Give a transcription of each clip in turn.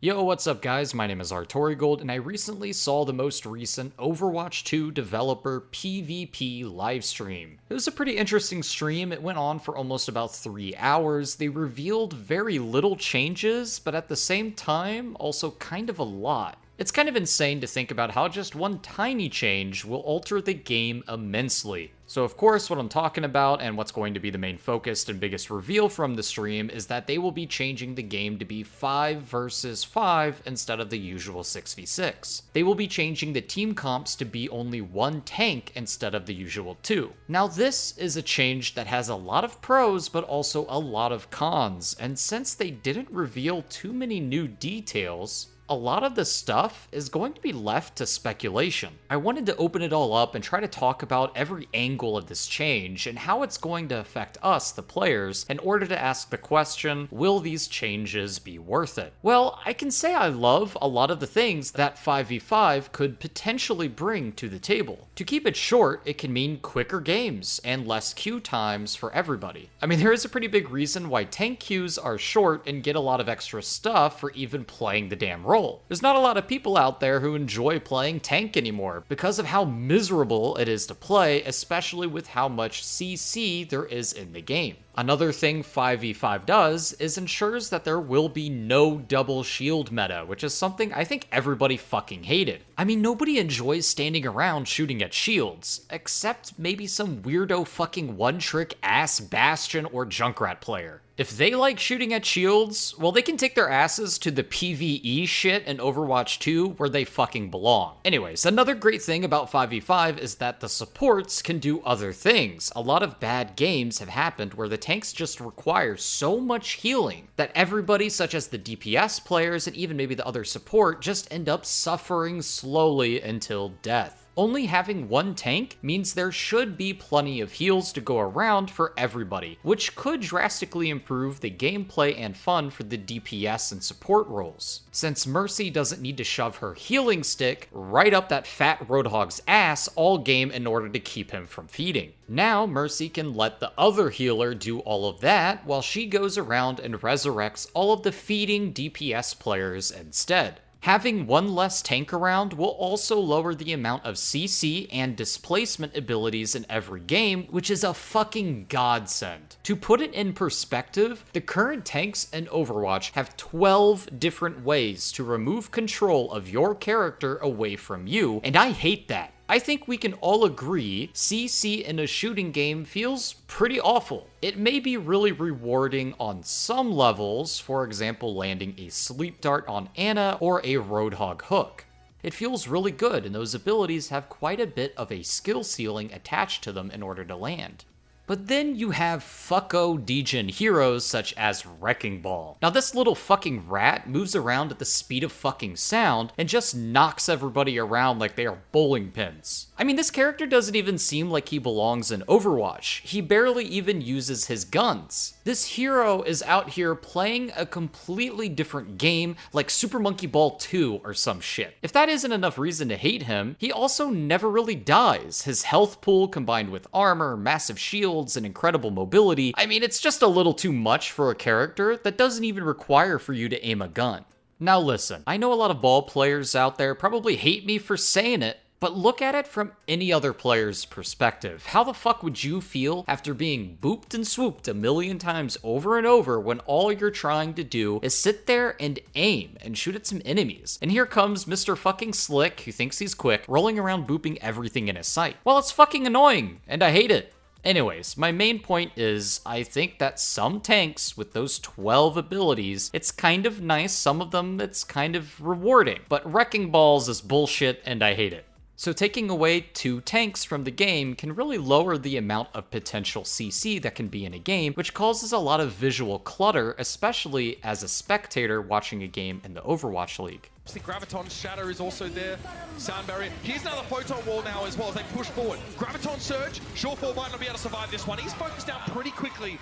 Yo, what's up guys? My name is Artorigold, and I recently saw the most recent Overwatch 2 developer PvP livestream. It was a pretty interesting stream. It went on for almost about 3 hours. They revealed very little changes, but at the same time, also kind of a lot. It's kind of insane to think about how just one tiny change will alter the game immensely. So of course, what I'm talking about and what's going to be the main focus and biggest reveal from the stream is that they will be changing the game to be 5 versus 5 instead of the usual 6v6. They will be changing the team comps to be only 1 tank instead of the usual 2. Now this is a change that has a lot of pros but also a lot of cons, and since they didn't reveal too many new details, a lot of the stuff is going to be left to speculation. I wanted to open it all up and try to talk about every angle of this change and how it's going to affect us, the players, in order to ask the question, will these changes be worth it? Well, I can say I love a lot of the things that 5v5 could potentially bring to the table. To keep it short, it can mean quicker games and less queue times for everybody. I mean, there is a pretty big reason why tank queues are short and get a lot of extra stuff for even playing the damn role. There's not a lot of people out there who enjoy playing tank anymore because of how miserable it is to play, especially with how much CC there is in the game. Another thing 5v5 does is ensures that there will be no double shield meta, which is something I think everybody fucking hated. I mean, nobody enjoys standing around shooting at shields, except maybe some weirdo fucking one-trick ass Bastion or Junkrat player. If they like shooting at shields, well, they can take their asses to the PvE shit in Overwatch 2 where they fucking belong. Anyways, another great thing about 5v5 is that the supports can do other things. A lot of bad games have happened where the tanks just require so much healing that everybody, such as the DPS players and even maybe the other support, just end up suffering slowly until death. Only having one tank means there should be plenty of heals to go around for everybody, which could drastically improve the gameplay and fun for the DPS and support roles. Since Mercy doesn't need to shove her healing stick right up that fat Roadhog's ass all game in order to keep him from feeding. Now Mercy can let the other healer do all of that while she goes around and resurrects all of the feeding DPS players instead. Having one less tank around will also lower the amount of CC and displacement abilities in every game, which is a fucking godsend. To put it in perspective, the current tanks in Overwatch have 12 different ways to remove control of your character away from you, and I hate that. I think we can all agree CC in a shooting game feels pretty awful. It may be really rewarding on some levels, for example landing a sleep dart on Ana or a Roadhog hook. It feels really good, and those abilities have quite a bit of a skill ceiling attached to them in order to land. But then you have fucko degen heroes such as Wrecking Ball. Now this little fucking rat moves around at the speed of fucking sound and just knocks everybody around like they are bowling pins. I mean, this character doesn't even seem like he belongs in Overwatch. He barely even uses his guns. This hero is out here playing a completely different game like Super Monkey Ball 2 or some shit. If that isn't enough reason to hate him, he also never really dies. His health pool combined with armor, massive shield, and incredible mobility, I mean, it's just a little too much for a character that doesn't even require for you to aim a gun. Now listen, I know a lot of ball players out there probably hate me for saying it, but look at it from any other player's perspective. How the fuck would you feel after being booped and swooped a million times over and over when all you're trying to do is sit there and aim and shoot at some enemies? And here comes Mr. fucking Slick, who thinks he's quick, rolling around booping everything in his sight. Well, it's fucking annoying, and I hate it. Anyways, my main point is, I think that some tanks with those 12 abilities, it's kind of nice, some of them it's kind of rewarding, but Wrecking Balls is bullshit and I hate it. So taking away 2 tanks from the game can really lower the amount of potential CC that can be in a game, which causes a lot of visual clutter, especially as a spectator watching a game in the Overwatch League. The Graviton's Shatter is also there. Sound Barrier. Here's another Photon Wall now as well as they push forward. Graviton Surge. Surefall might not be able to survive this one. He's focused down pretty quickly,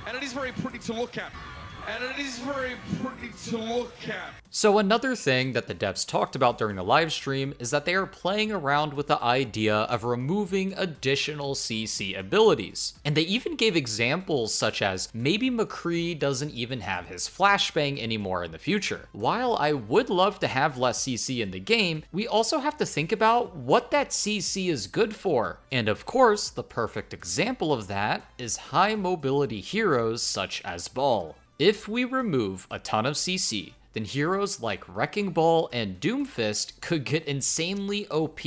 and it is very pretty to look at. and it is very pretty to look at. So another thing that the devs talked about during the live stream is that they are playing around with the idea of removing additional CC abilities. And they even gave examples such as maybe McCree doesn't even have his flashbang anymore in the future. While I would love to have less CC in the game, we also have to think about what that CC is good for. And of course, the perfect example of that is high mobility heroes such as Ball. If we remove a ton of CC, then heroes like Wrecking Ball and Doomfist could get insanely OP.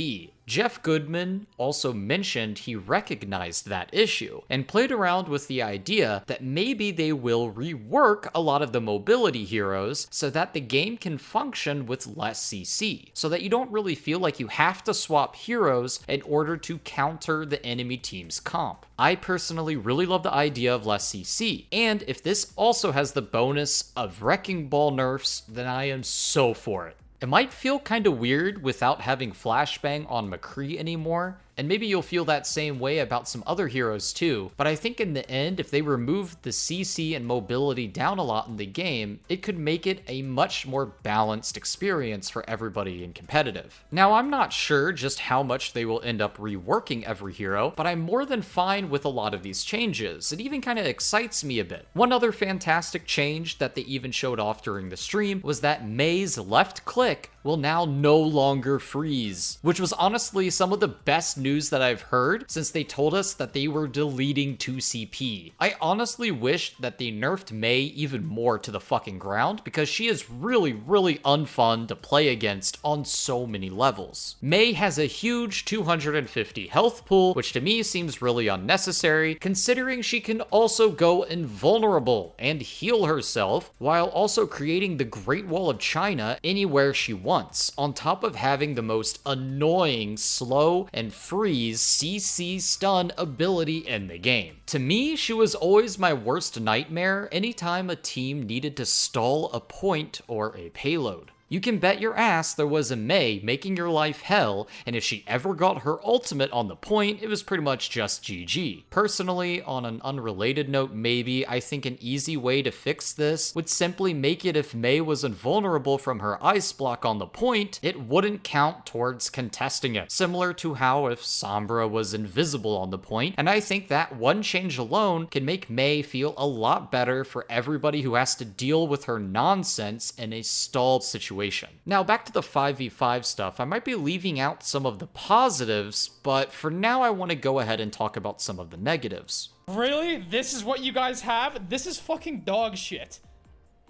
Jeff Goodman also mentioned he recognized that issue and played around with the idea that maybe they will rework a lot of the mobility heroes so that the game can function with less CC, so that you don't really feel like you have to swap heroes in order to counter the enemy team's comp. I personally really love the idea of less CC, and if this also has the bonus of Wrecking Ball nerfs, then I am so for it. It might feel kinda weird without having Flashbang on McCree anymore, and maybe you'll feel that same way about some other heroes too, but I think in the end, if they remove the CC and mobility down a lot in the game, it could make it a much more balanced experience for everybody in competitive. Now, I'm not sure just how much they will end up reworking every hero, but I'm more than fine with a lot of these changes. It even kinda excites me a bit. One other fantastic change that they even showed off during the stream was that Mei's left click will now no longer freeze, which was honestly some of the best news that I've heard since they told us that they were deleting 2CP. I honestly wish that they nerfed Mei even more to the fucking ground because she is really unfun to play against on so many levels. Mei has a huge 250 health pool, which to me seems really unnecessary considering she can also go invulnerable and heal herself while also creating the Great Wall of China anywhere she wants, on top of having the most annoying slow and freeze CC stun ability in the game. To me, she was always my worst nightmare anytime a team needed to stall a point or a payload. You can bet your ass there was a Mei making your life hell, and if she ever got her ultimate on the point, it was pretty much just GG. Personally, on an unrelated note maybe, I think an easy way to fix this would simply make it if Mei was invulnerable from her ice block on the point, it wouldn't count towards contesting it. Similar to how if Sombra was invisible on the point, and I think that one change alone can make Mei feel a lot better for everybody who has to deal with her nonsense in a stalled situation. Now back to the 5v5 stuff, I might be leaving out some of the positives, but for now I want to go ahead and talk about some of the negatives. Really? This is what you guys have? This is fucking dog shit.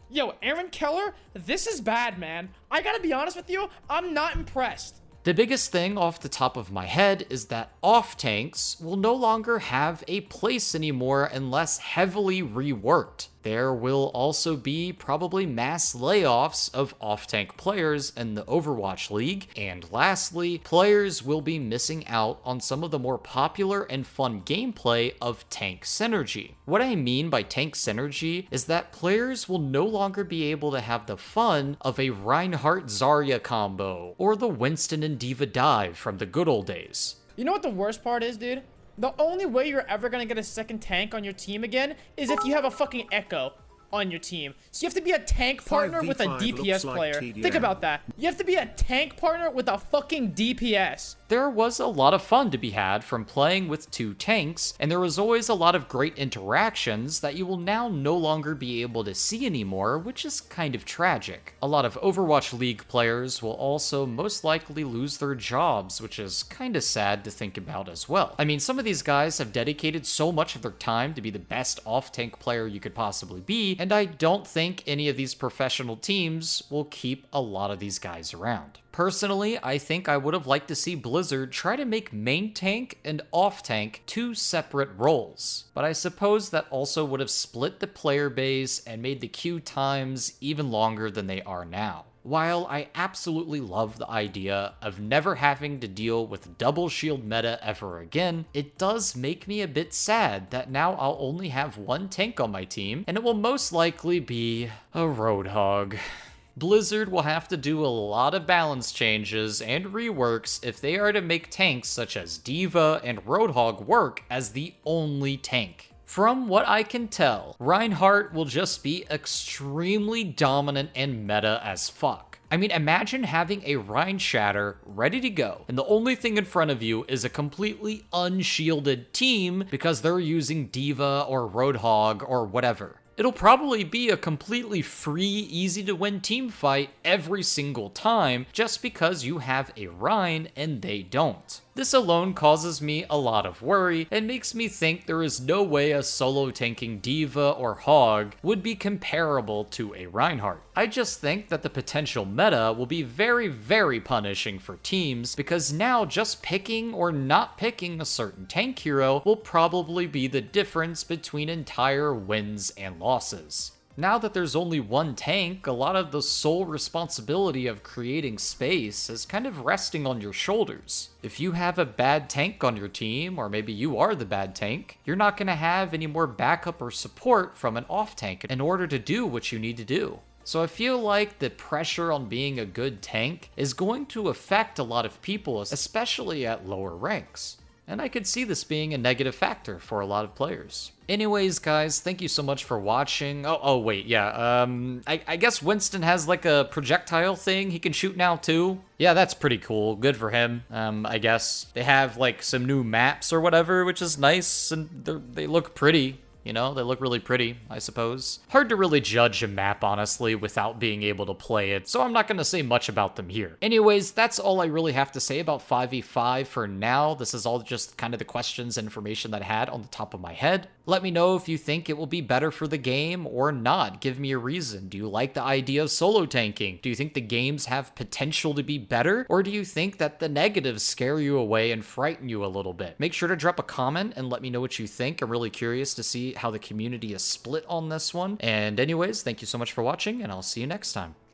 Yo, Aaron Keller, this is bad, man. I gotta be honest with you, I'm not impressed. The biggest thing off the top of my head is that off-tanks will no longer have a place anymore unless heavily reworked. There will also be probably mass layoffs of off-tank players in the Overwatch League. And lastly, players will be missing out on some of the more popular and fun gameplay of tank synergy. What I mean by tank synergy is that players will no longer be able to have the fun of a Reinhardt-Zarya combo or the Winston and D.Va dive from the good old days. You know what the worst part is, dude? The only way you're ever gonna get a second tank on your team again is if you have a fucking Echo on your team. So you have to be a tank partner with a DPS player. Think about that. You have to be a tank partner with a fucking DPS. There was a lot of fun to be had from playing with two tanks, and there was always a lot of great interactions that you will now no longer be able to see anymore, which is kind of tragic. A lot of Overwatch League players will also most likely lose their jobs, which is kind of sad to think about as well. I mean, some of these guys have dedicated so much of their time to be the best off-tank player you could possibly be, and I don't think any of these professional teams will keep a lot of these guys around. Personally, I think I would have liked to see Blizzard try to make main tank and off tank two separate roles, but I suppose that also would have split the player base and made the queue times even longer than they are now. While I absolutely love the idea of never having to deal with double shield meta ever again, it does make me a bit sad that now I'll only have one tank on my team, and it will most likely be a Roadhog. Blizzard will have to do a lot of balance changes and reworks if they are to make tanks such as D.Va and Roadhog work as the only tank. From what I can tell, Reinhardt will just be extremely dominant and meta as fuck. I mean, imagine having a Rein Shatter ready to go, and the only thing in front of you is a completely unshielded team because they're using D.Va or Roadhog or whatever. It'll probably be a completely free, easy to win team fight every single time just because you have a Rein and they don't. This alone causes me a lot of worry and makes me think there is no way a solo tanking D.Va or Hog would be comparable to a Reinhardt. I just think that the potential meta will be very, very punishing for teams because now just picking or not picking a certain tank hero will probably be the difference between entire wins and losses. Now that there's only one tank, a lot of the sole responsibility of creating space is kind of resting on your shoulders. If you have a bad tank on your team, or maybe you are the bad tank, you're not going to have any more backup or support from an off tank in order to do what you need to do. So I feel like the pressure on being a good tank is going to affect a lot of people, especially at lower ranks. And I could see this being a negative factor for a lot of players. Anyways, guys, thank you so much for watching. Oh wait, yeah, I guess Winston has like a projectile thing he can shoot now too. Yeah, that's pretty cool. Good for him, I guess. They have like some new maps or whatever, which is nice, and they look pretty. You know, they look really pretty, I suppose. Hard to really judge a map, honestly, without being able to play it, so I'm not going to say much about them here. Anyways, that's all I really have to say about 5v5 for now. This is all just kind of the questions and information that I had on the top of my head. Let me know if you think it will be better for the game or not. Give me a reason. Do you like the idea of solo tanking? Do you think the games have potential to be better? Or do you think that the negatives scare you away and frighten you a little bit? Make sure to drop a comment and let me know what you think. I'm really curious to see how the community is split on this one. And anyways, thank you so much for watching, and I'll see you next time.